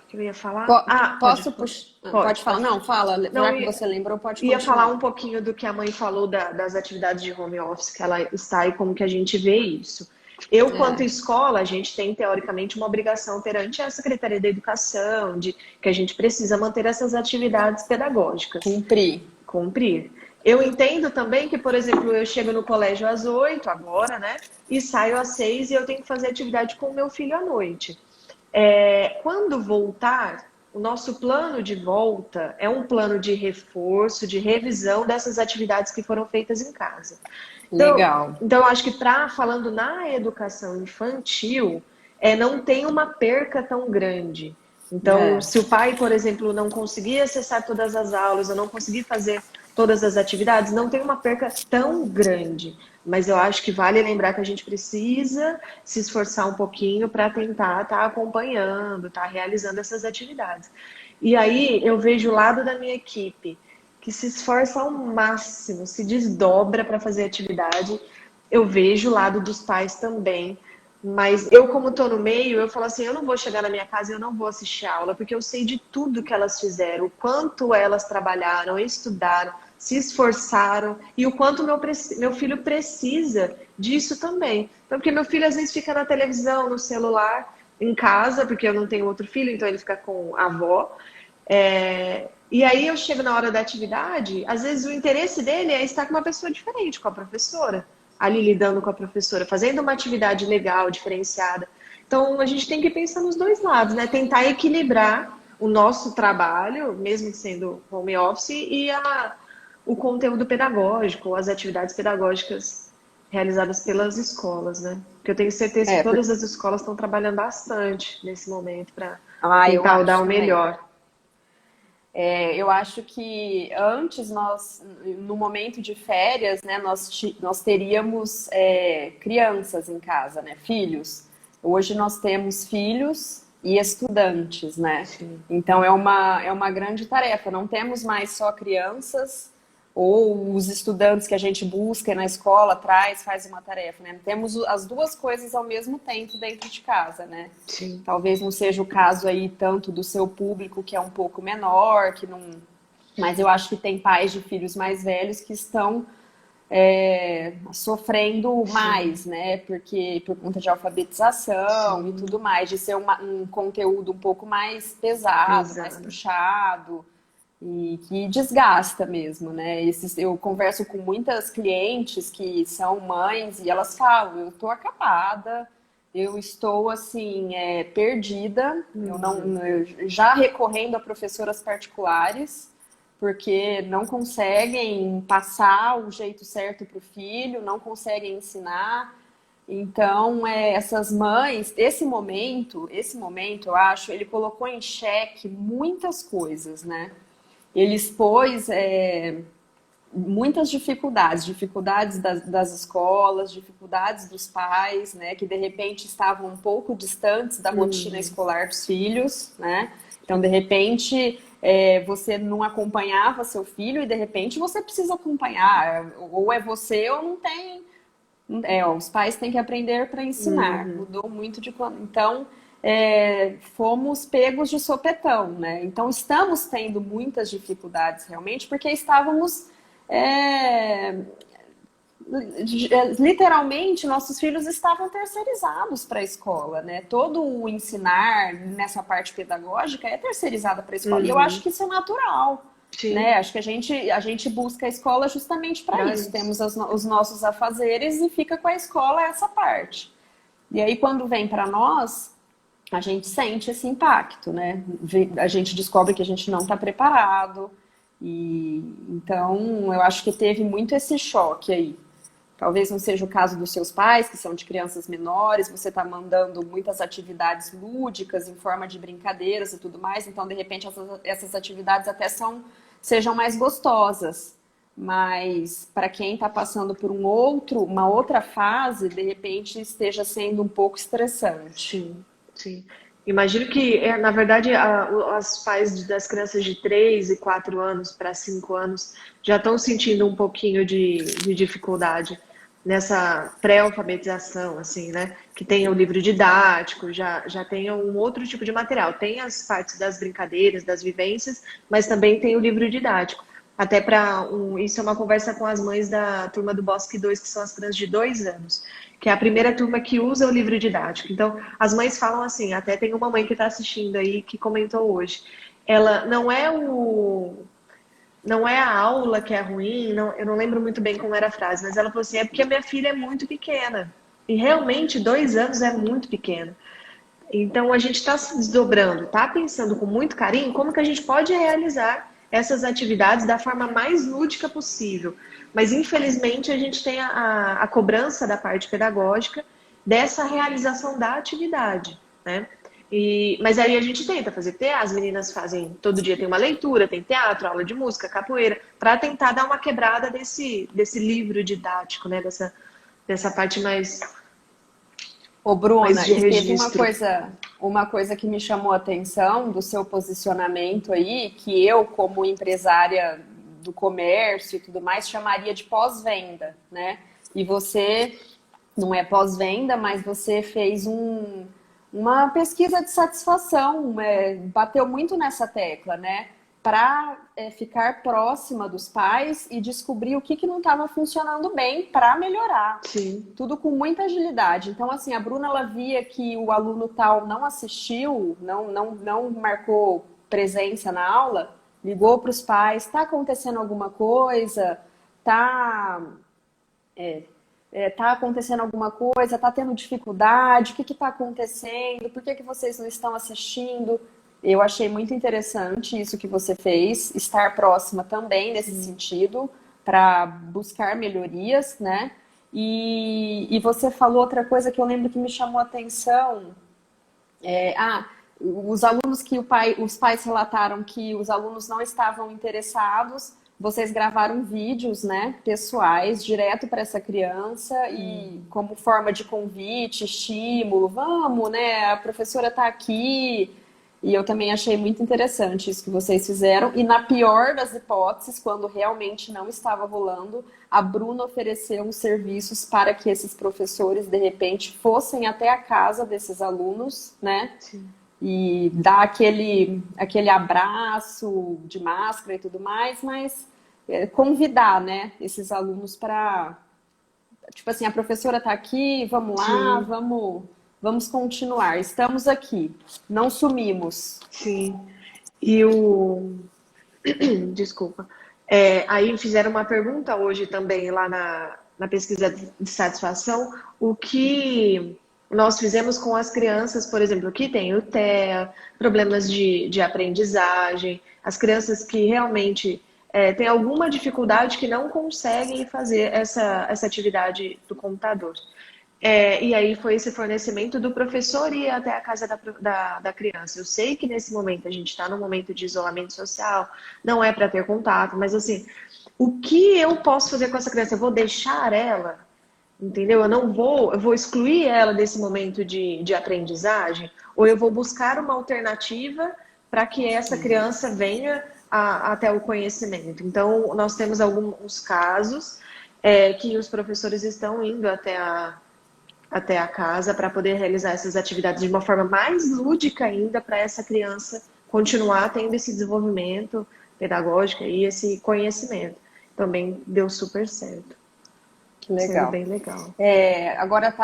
que eu ia falar? Pode, Posso puxar? Pode falar? pode. Não, fala. Não, Já que você lembrou, pode ia falar continuar. um pouquinho do que a mãe falou das atividades de home office, que ela está e como que a gente vê isso. Eu, quanto É, escola, a gente tem, teoricamente, uma obrigação perante a Secretaria da Educação, de que a gente precisa manter essas atividades pedagógicas, cumprir. cumprir. Eu entendo também que, por exemplo, eu chego no colégio às 8 agora, né? E saio às 6 e eu tenho que fazer atividade com o meu filho à noite. Quando voltar, o nosso plano de volta é um plano de reforço, de revisão dessas atividades que foram feitas em casa. Então, Legal. eu acho que falando na educação infantil, não tem uma perca tão grande. Então, É. se o pai, por exemplo, não conseguir acessar todas as aulas, ou não conseguir fazer todas as atividades, não tem uma perca tão grande. Mas eu acho que vale lembrar que a gente precisa se esforçar um pouquinho para tentar estar acompanhando, estar realizando essas atividades. E aí eu vejo o lado da minha equipe, que se esforça ao máximo, se desdobra para fazer atividade. Eu vejo o lado dos pais também. Mas eu, como estou no meio, eu falo assim, eu não vou chegar na minha casa e eu não vou assistir a aula, porque eu sei de tudo que elas fizeram, o quanto elas trabalharam, estudaram, se esforçaram e o quanto meu filho precisa disso também. Então, porque meu filho às vezes fica na televisão, no celular, em casa, porque eu não tenho outro filho, então ele fica com a avó. E aí eu chego na hora da atividade, às vezes o interesse dele é estar com uma pessoa diferente, com a professora, ali lidando com a professora, fazendo uma atividade legal, diferenciada. Então a gente tem que pensar nos dois lados, né? Tentar equilibrar o nosso trabalho, mesmo sendo home office, e o conteúdo pedagógico, as atividades pedagógicas realizadas pelas escolas, né? Porque eu tenho certeza que É, todas as escolas estão trabalhando bastante nesse momento para eu tentar dar acho o também. melhor. Eu acho que antes nós, no momento de férias, né, nós teríamos crianças em casa, né, filhos. Hoje nós temos filhos e estudantes, né? Sim. Então é uma grande tarefa. Não temos mais só crianças ou os estudantes que a gente busca na escola, traz, faz uma tarefa, né? Temos as duas coisas ao mesmo tempo dentro de casa, né? Sim. Talvez não seja o caso aí tanto do seu público, que é um pouco menor, que não. Mas eu acho que tem pais de filhos mais velhos que estão sofrendo Sim. mais, né? Porque por conta de alfabetização e tudo Sim. mais, de ser um conteúdo um pouco mais pesado, mais Pesado. puxado e que desgasta mesmo, né? Eu converso com muitas clientes que são mães e elas falam, eu tô acabada, eu estou assim, perdida, eu já recorrendo a professoras particulares, porque não conseguem passar o jeito certo para o filho, não conseguem ensinar. Então, essas mães, esse momento, eu acho, ele colocou em xeque muitas coisas, né? Ele expôs muitas dificuldades das escolas, dificuldades dos pais, né, que de repente estavam um pouco distantes da rotina escolar dos filhos, né? Então, de repente, você não acompanhava seu filho e de repente você precisa acompanhar. Ou é você ou não tem. Os pais têm que aprender para ensinar. Uhum. Mudou muito de quando. Então, fomos pegos de sopetão, né? Então, estamos tendo muitas dificuldades realmente, porque estávamos. é, Literalmente, nossos filhos estavam terceirizados para a escola, né? Todo o ensinar nessa parte pedagógica é terceirizado para a escola. E eu acho Uhum. que isso é natural, né? Sim, Acho que a gente busca a escola justamente para pra isso. isso. Temos os nossos afazeres e fica com a escola essa parte. E aí, quando vem para nós, a gente sente esse impacto, né? A gente descobre que a gente não está preparado. E então, eu acho que teve muito esse choque aí. Talvez não seja o caso dos seus pais, que são de crianças menores, você está mandando muitas atividades lúdicas em forma de brincadeiras e tudo mais, então de repente essas atividades até sejam mais gostosas. Mas para quem está passando por uma outra fase, de repente esteja sendo um pouco estressante. Sim, sim. Imagino que, na verdade, os pais das crianças de 3 e 4 anos para 5 anos já estão sentindo um pouquinho de dificuldade nessa pré-alfabetização, assim, né? Que tem o livro didático, já tem um outro tipo de material. Tem as partes das brincadeiras, das vivências, mas também tem o livro didático. Até isso é uma conversa com as mães da turma do Bosque 2, que são as crianças de 2 anos, que é a primeira turma que usa o livro didático. Então, as mães falam assim, até tem uma mãe que está assistindo aí que comentou hoje. Ela não é a aula que é ruim, não, eu não lembro muito bem como era a frase, mas ela falou assim, é porque a minha filha é muito pequena. E realmente, 2 anos é muito pequeno. Então, a gente está se desdobrando, está pensando com muito carinho como que a gente pode realizar essas atividades da forma mais lúdica possível. Mas, infelizmente, a gente tem a cobrança da parte pedagógica dessa realização da atividade, né? Mas aí a gente tenta fazer teatro, as meninas fazem, todo dia tem uma leitura, tem teatro, aula de música, capoeira, para tentar dar uma quebrada desse livro didático, né? Dessa parte Ô, mais Bruna, de e teve registro. uma coisa que me chamou a atenção do seu posicionamento aí, que eu, como empresária do comércio e tudo mais, chamaria de pós-venda, né? E você não é pós-venda, mas você fez uma pesquisa de satisfação, bateu muito nessa tecla, né? Para ficar próxima dos pais e descobrir o que não estava funcionando bem para melhorar. Sim. Tudo com muita agilidade. Então, assim, a Bruna, ela via que o aluno tal não assistiu, não marcou presença na aula, ligou para os pais, está acontecendo alguma coisa, está tá acontecendo alguma coisa, tá tendo dificuldade, o que está acontecendo, por que vocês não estão assistindo? Eu achei muito interessante isso que você fez, estar próxima também nesse sentido, para buscar melhorias, né? E você falou outra coisa que eu lembro que me chamou a atenção. É, ah, os alunos os pais relataram que os alunos não estavam interessados, vocês gravaram vídeos, né, pessoais, direto para essa criança e como forma de convite, estímulo, vamos, né, a professora está aqui. E eu também achei muito interessante isso que vocês fizeram. E na pior das hipóteses, quando realmente não estava rolando, a Bruna ofereceu os serviços para que esses professores, de repente, fossem até a casa desses alunos, né? Sim. E dar aquele abraço de máscara e tudo mais, mas convidar, né, esses alunos para, tipo assim, a professora está aqui, vamos lá, Sim, vamos continuar, estamos aqui, não sumimos. sim. E Desculpa. Aí fizeram uma pergunta hoje também lá na pesquisa de satisfação, o que nós fizemos com as crianças, por exemplo, que tem o TEA, problemas de aprendizagem, as crianças que realmente têm alguma dificuldade que não conseguem fazer essa atividade do computador. E aí foi esse fornecimento do professor ir até a casa da criança. Eu sei que nesse momento a gente está num momento de isolamento social, não é para ter contato, mas assim, o que eu posso fazer com essa criança? Eu vou deixar ela, entendeu? Eu vou excluir ela desse momento de aprendizagem, ou eu vou buscar uma alternativa para que essa criança venha até o conhecimento. Então, nós temos alguns casos que os professores estão indo até a casa para poder realizar essas atividades de uma forma mais lúdica ainda, para essa criança continuar tendo esse desenvolvimento pedagógico e esse conhecimento. Também deu super certo. Que legal. Bem legal. Agora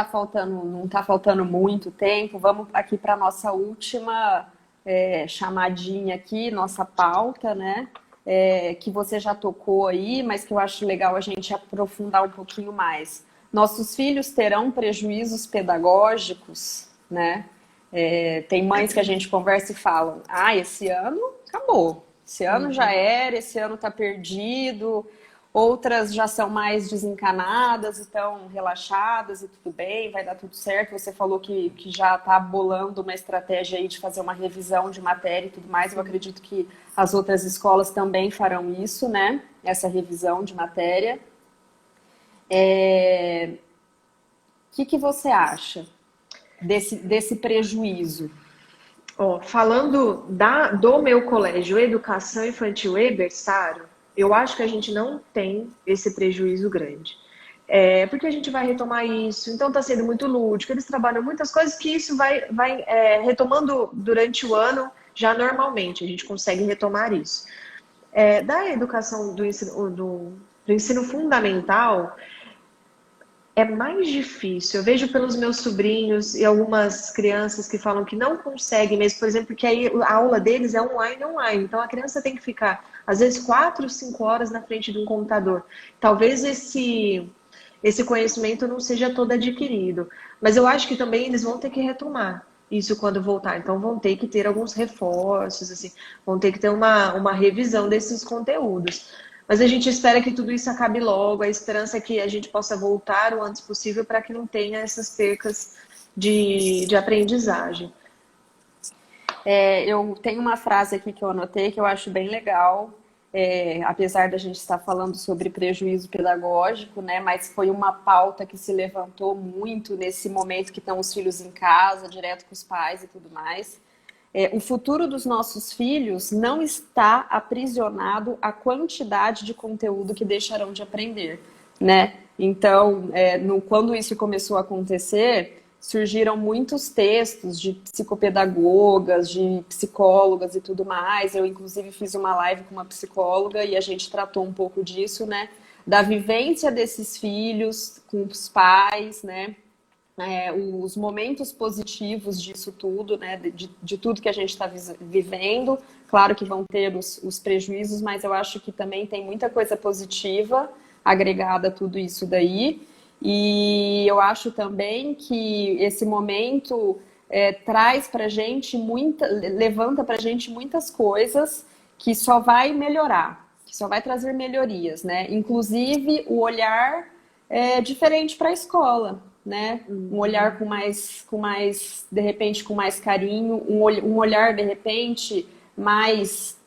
não está faltando muito tempo. Vamos aqui para a nossa última chamadinha aqui, nossa pauta, né? Que você já tocou aí, mas que eu acho legal a gente aprofundar um pouquinho mais. Nossos filhos terão prejuízos pedagógicos, né? Tem mães que a gente conversa e falam: esse ano acabou, esse ano já era, esse ano está perdido. Outras já são mais desencanadas, estão relaxadas e tudo bem, vai dar tudo certo. Você falou que já está bolando uma estratégia aí de fazer uma revisão de matéria e tudo mais. Eu acredito que as outras escolas também farão isso, né? Essa revisão de matéria. O que você acha desse prejuízo? Falando do meu colégio, Educação Infantil e Berçário, eu acho que a gente não tem esse prejuízo grande. Porque a gente vai retomar isso, então está sendo muito lúdico, eles trabalham muitas coisas que isso vai retomando durante o ano, já normalmente, a gente consegue retomar isso. Da educação do ensino fundamental, é mais difícil. Eu vejo pelos meus sobrinhos e algumas crianças que falam que não conseguem mesmo, por exemplo, porque aí a aula deles é online. Então a criança tem que ficar, às vezes, 4, 5 horas na frente de um computador. Talvez esse conhecimento não seja todo adquirido. Mas eu acho que também eles vão ter que retomar isso quando voltar. Então vão ter que ter alguns reforços, assim, vão ter que ter uma revisão desses conteúdos. Mas a gente espera que tudo isso acabe logo, a esperança é que a gente possa voltar o antes possível para que não tenha essas percas de aprendizagem. Eu tenho uma frase aqui que eu anotei que eu acho bem legal, apesar da gente estar falando sobre prejuízo pedagógico, né? Mas foi uma pauta que se levantou muito nesse momento que estão os filhos em casa, direto com os pais e tudo mais. O futuro dos nossos filhos não está aprisionado à quantidade de conteúdo que deixarão de aprender, né? Então, quando isso começou a acontecer, surgiram muitos textos de psicopedagogas, de psicólogas e tudo mais. Eu, inclusive, fiz uma live com uma psicóloga e a gente tratou um pouco disso, né? Da vivência desses filhos com os pais, né? Os momentos positivos disso tudo, né, de tudo que a gente está vivendo. Claro que vão ter os prejuízos, mas eu acho que também tem muita coisa positiva agregada a tudo isso daí. E eu acho também que esse momento traz para a gente levanta para a gente muitas coisas que só vai melhorar, que só vai trazer melhorias, né? Inclusive o olhar diferente para a escola. Né? Um olhar com mais, de repente, com mais carinho, um olhar, de repente, mais,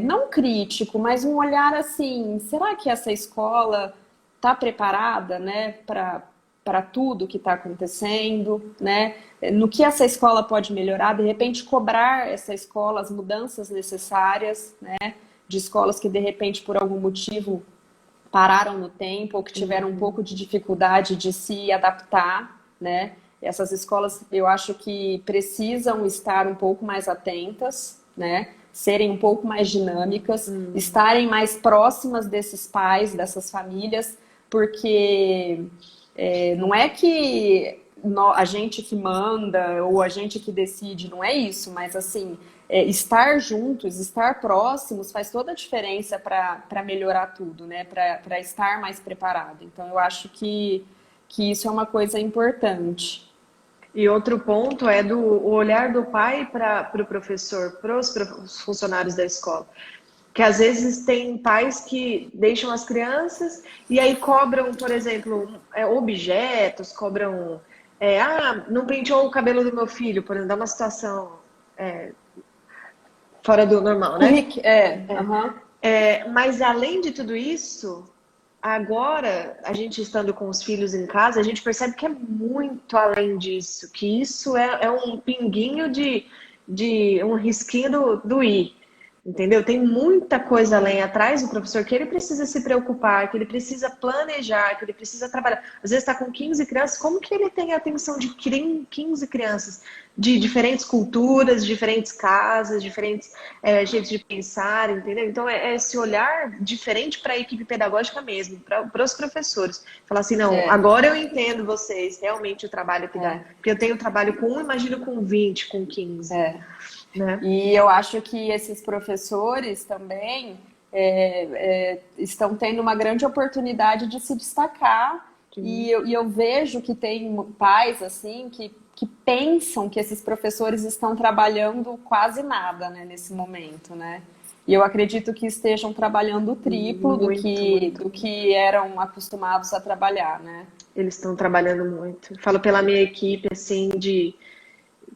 não crítico, mas um olhar assim, será que essa escola está preparada, né, para tudo que está acontecendo, né? No que essa escola pode melhorar, de repente cobrar essa escola as mudanças necessárias, né? De escolas que, de repente, por algum motivo pararam no tempo ou que tiveram um pouco de dificuldade de se adaptar, né? Essas escolas, eu acho que precisam estar um pouco mais atentas, né? Serem um pouco mais dinâmicas, estarem mais próximas desses pais, dessas famílias, porque não é que a gente que manda ou a gente que decide, não é isso, mas assim, estar juntos, estar próximos faz toda a diferença para melhorar tudo, né? Para estar mais preparado. Então, eu acho que isso é uma coisa importante. E outro ponto é o olhar do pai para o professor, para os funcionários da escola. Que às vezes tem pais que deixam as crianças e aí cobram, por exemplo, objetos, cobram... não penteou o cabelo do meu filho, por exemplo, dá uma situação fora do normal, né? Mas além de tudo isso, agora, a gente estando com os filhos em casa, a gente percebe que é muito além disso, que isso é um pinguinho de de um risquinho do I. Entendeu? Tem muita coisa além atrás do professor que ele precisa se preocupar, que ele precisa planejar, que ele precisa trabalhar. Às vezes está com 15 crianças, como que ele tem a atenção de 15 crianças de diferentes culturas, diferentes casas, diferentes jeitos de pensar, entendeu? Então é esse olhar diferente para a equipe pedagógica mesmo, para os professores. Falar assim, não, agora eu entendo vocês, realmente o trabalho que dá. Porque eu tenho trabalho com um, imagino com 20, com 15. Né? E eu acho que esses professores também estão tendo uma grande oportunidade de se destacar. E eu vejo que tem pais assim que pensam que esses professores estão trabalhando quase nada, né, nesse momento, né? E eu acredito que estejam trabalhando o triplo do que eram acostumados a trabalhar, né? Eles estão trabalhando muito. Falo pela minha equipe, assim,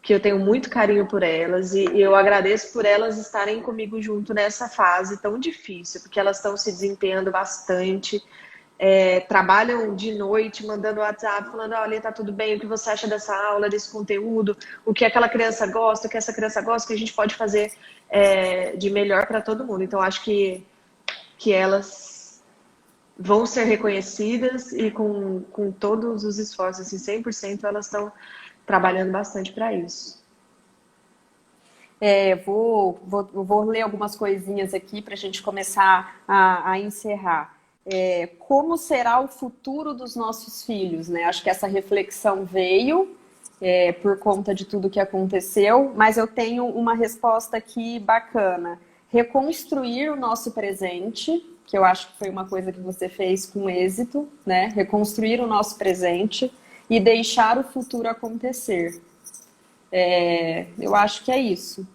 que eu tenho muito carinho por elas e eu agradeço por elas estarem comigo junto nessa fase tão difícil, porque elas estão se desempenhando bastante, trabalham de noite, mandando WhatsApp, falando, olha, tá tudo bem, o que você acha dessa aula, desse conteúdo, o que aquela criança gosta, o que essa criança gosta, o que a gente pode fazer de melhor para todo mundo. Então, acho que elas vão ser reconhecidas e com todos os esforços, assim, 100%, elas estão trabalhando bastante para isso. Vou ler algumas coisinhas aqui para a gente começar a encerrar. Como será o futuro dos nossos filhos, né? Acho que essa reflexão veio por conta de tudo que aconteceu, mas eu tenho uma resposta aqui bacana. Reconstruir o nosso presente, que eu acho que foi uma coisa que você fez com êxito, né? Reconstruir o nosso presente e deixar o futuro acontecer. Eu acho que é isso.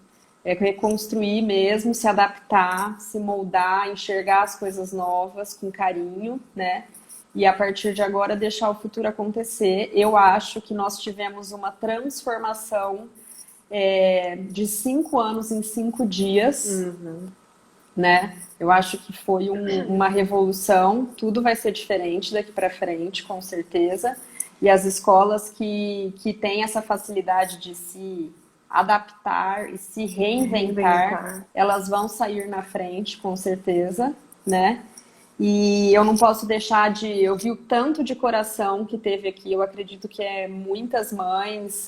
É reconstruir mesmo, se adaptar, se moldar, enxergar as coisas novas com carinho, né? E a partir de agora deixar o futuro acontecer. Eu acho que nós tivemos uma transformação de 5 anos em 5 dias, né? Eu acho que foi uma revolução. Tudo vai ser diferente daqui para frente, com certeza. E as escolas que têm essa facilidade de se adaptar e se reinventar, elas vão sair na frente, com certeza, né? E eu não posso deixar de... Eu vi o tanto de coração que teve aqui. Eu acredito que muitas mães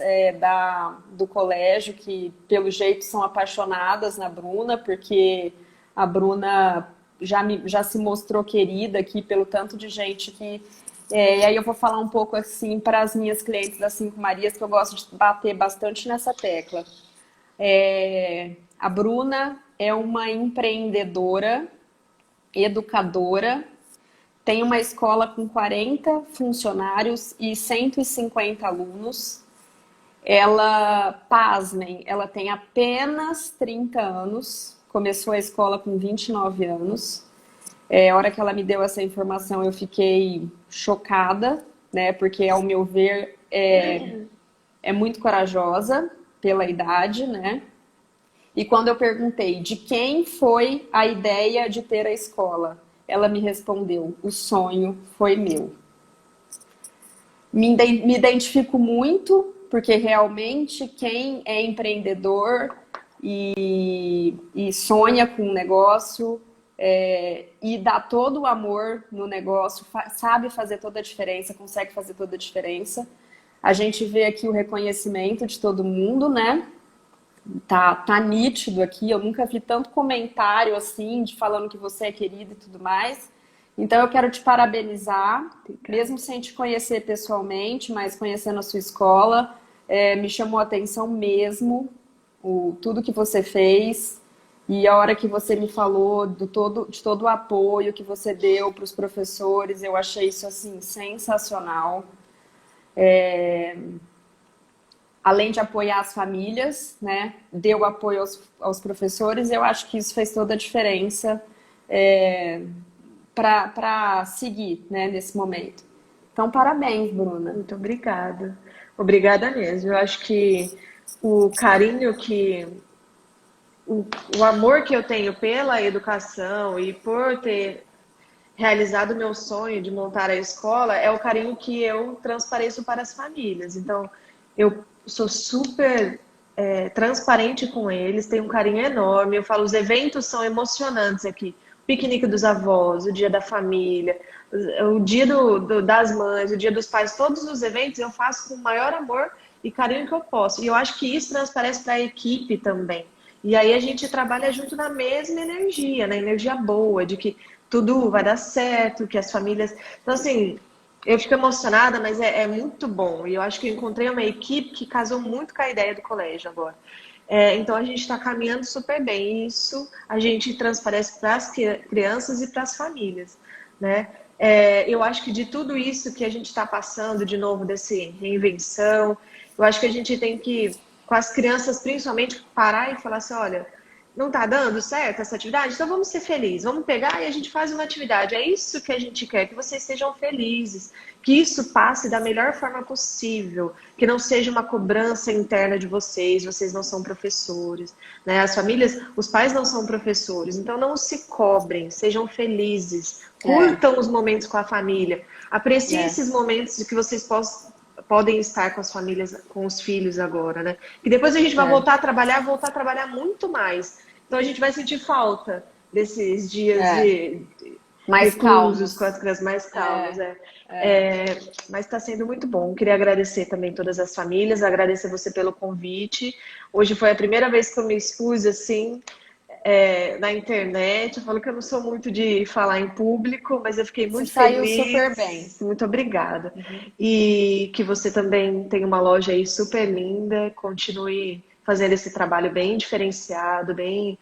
do colégio que, pelo jeito, são apaixonadas na Bruna, porque a Bruna já se mostrou querida aqui pelo tanto de gente que... e aí eu vou falar um pouco assim para as minhas clientes das Cinco Marias, que eu gosto de bater bastante nessa tecla. A Bruna é uma empreendedora, educadora, tem uma escola com 40 funcionários e 150 alunos. Ela, pasmem, ela tem apenas 30 anos, começou a escola com 29 anos. A hora que ela me deu essa informação, eu fiquei chocada, né? Porque, ao meu ver, é muito corajosa pela idade, né? E quando eu perguntei de quem foi a ideia de ter a escola, ela me respondeu, o sonho foi meu. Me identifico muito, porque realmente quem é empreendedor e sonha com um negócio... e dá todo o amor no negócio, sabe fazer toda a diferença, consegue fazer toda a diferença. A gente vê aqui o reconhecimento de todo mundo, né? Tá nítido aqui, eu nunca vi tanto comentário assim, falando que você é querida e tudo mais. Então eu quero te parabenizar, mesmo sem te conhecer pessoalmente, mas conhecendo a sua escola, me chamou a atenção mesmo tudo que você fez. E a hora que você me falou de todo o apoio que você deu para os professores, eu achei isso assim sensacional. Além de apoiar as famílias, né, deu apoio aos professores, eu acho que isso fez toda a diferença para seguir, né, nesse momento. Então, parabéns, Bruna. Muito obrigada. Obrigada mesmo. Eu acho que o carinho o amor que eu tenho pela educação e por ter realizado o meu sonho de montar a escola é o carinho que eu transpareço para as famílias. Então, eu sou super transparente com eles, tenho um carinho enorme. Eu falo, os eventos são emocionantes aqui. O piquenique dos avós, o dia da família, o dia das mães, o dia dos pais, todos os eventos eu faço com o maior amor e carinho que eu posso. E eu acho que isso transparece para a equipe também. E aí a gente trabalha junto na mesma energia, na energia boa, de que tudo vai dar certo, que as famílias... Então, assim, eu fico emocionada, mas é muito bom. E eu acho que eu encontrei uma equipe que casou muito com a ideia do colégio agora. Então, a gente está caminhando super bem. E isso a gente transparece para as crianças e para as famílias, né? Eu acho que de tudo isso que a gente está passando, de novo, desse reinvenção, eu acho que a gente tem que, com as crianças principalmente, parar e falar assim, olha, não está dando certo essa atividade? Então vamos ser felizes, vamos pegar e a gente faz uma atividade. É isso que a gente quer, que vocês sejam felizes, que isso passe da melhor forma possível, que não seja uma cobrança interna de vocês não são professores, né? As famílias, os pais não são professores, então não se cobrem, sejam felizes, curtam os momentos com a família, apreciem esses momentos de que vocês podem estar com as famílias, com os filhos agora, né? E depois a gente vai voltar a trabalhar muito mais. Então a gente vai sentir falta desses dias de mais calmos com as crianças mais calmas. Mas está sendo muito bom. Queria agradecer também todas as famílias, agradecer você pelo convite. Hoje foi a primeira vez que eu me expus assim na internet. Eu falo que eu não sou muito de falar em público, mas eu fiquei muito feliz. Saiu super bem. Muito obrigada. E que você também tem uma loja aí super linda, continue fazendo esse trabalho bem diferenciado, bem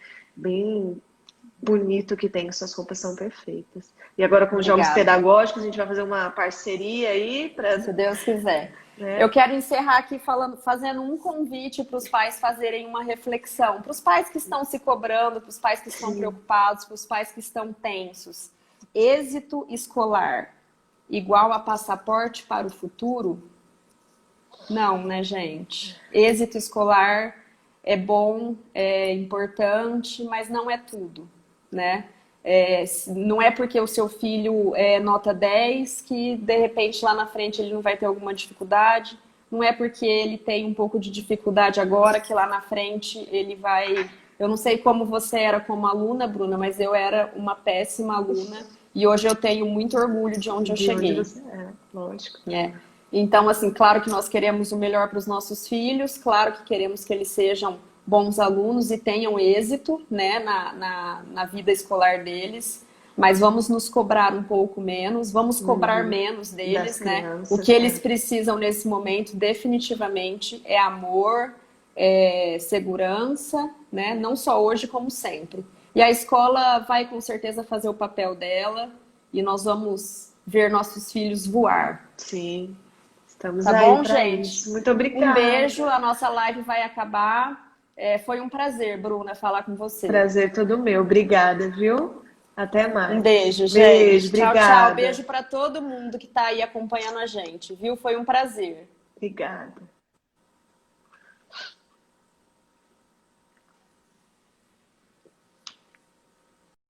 bonito que tem, suas roupas são perfeitas. E agora com os jogos pedagógicos, a gente vai fazer uma parceria aí para... Se Deus quiser. Eu quero encerrar aqui fazendo um convite para os pais fazerem uma reflexão. Para os pais que estão se cobrando, para os pais que estão preocupados, para os pais que estão tensos. Êxito escolar igual a passaporte para o futuro? Não, né, gente? Êxito escolar é bom, é importante, mas não é tudo, né? Não é porque o seu filho é nota 10 que, de repente, lá na frente ele não vai ter alguma dificuldade. Não é porque ele tem um pouco de dificuldade agora que lá na frente ele vai... Eu não sei como você era como aluna, Bruna, mas eu era uma péssima aluna e hoje eu tenho muito orgulho de onde eu cheguei. Onde você lógico. Então, assim, claro que nós queremos o melhor para os nossos filhos, claro que queremos que eles sejam bons alunos e tenham êxito, né, na vida escolar deles, mas vamos nos cobrar um pouco menos, vamos cobrar menos deles, né? O que eles precisam nesse momento definitivamente é amor, segurança, né? Não só hoje como sempre. E a escola vai com certeza fazer o papel dela e nós vamos ver nossos filhos voar. Sim, estamos aí. Tá bom, gente? Isso. Muito obrigada. Um beijo, a nossa live vai acabar. Foi um prazer, Bruna, falar com você. Prazer todo meu. Obrigada, viu? Até mais. Um beijo, gente. Beijo, tchau, obrigada. Tchau. Beijo para todo mundo que está aí acompanhando a gente, viu? Foi um prazer. Obrigada.